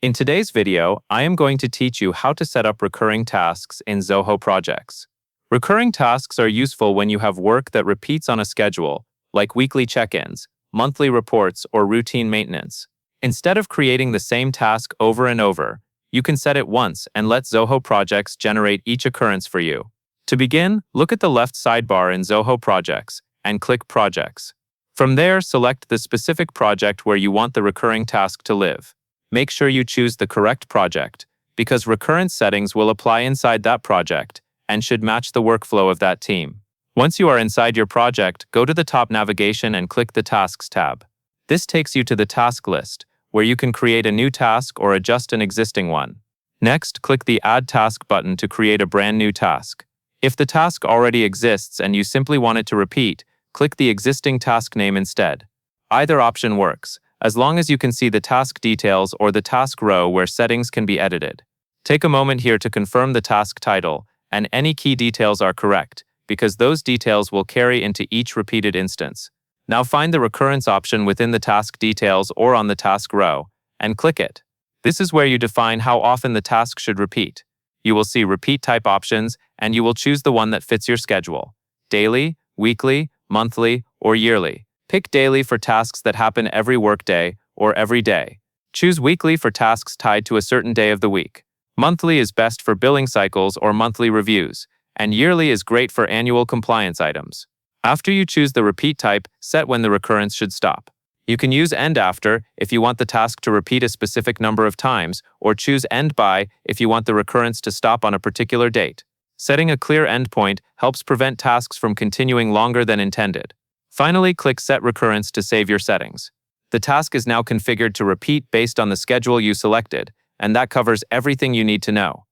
In today's video, I am going to teach you how to set up recurring tasks in Zoho projects. Recurring tasks are useful when you have work that repeats on a schedule, like weekly check-ins, monthly reports, or routine maintenance. Instead of creating the same task over and over, you can set it once and let Zoho projects generate each occurrence for you. To begin, look at the left sidebar in Zoho Projects and click Projects. From there, select the specific project where you want the recurring task to live. Make sure you choose the correct project, because recurrence settings will apply inside that project and should match the workflow of that team. Once you are inside your project, go to the top navigation and click the Tasks tab. This takes you to the task list, where you can create a new task or adjust an existing one. Next, click the Add Task button to create a brand new task. If the task already exists and you simply want it to repeat, click the existing task name instead. Either option works, as long as you can see the task details or the task row where settings can be edited. Take a moment here to confirm the task title, and any key details are correct, because those details will carry into each repeated instance. Now find the recurrence option within the task details or on the task row, and click it. This is where you define how often the task should repeat. You will see repeat type options, and you will choose the one that fits your schedule: daily, weekly, monthly, or yearly. Pick daily for tasks that happen every workday or every day. Choose weekly for tasks tied to a certain day of the week. Monthly is best for billing cycles or monthly reviews, and yearly is great for annual compliance items. After you choose the repeat type, set when the recurrence should stop. You can use end after if you want the task to repeat a specific number of times, or choose end by if you want the recurrence to stop on a particular date. Setting a clear endpoint helps prevent tasks from continuing longer than intended. Finally, click Set Recurrence to save your settings. The task is now configured to repeat based on the schedule you selected, and that covers everything you need to know.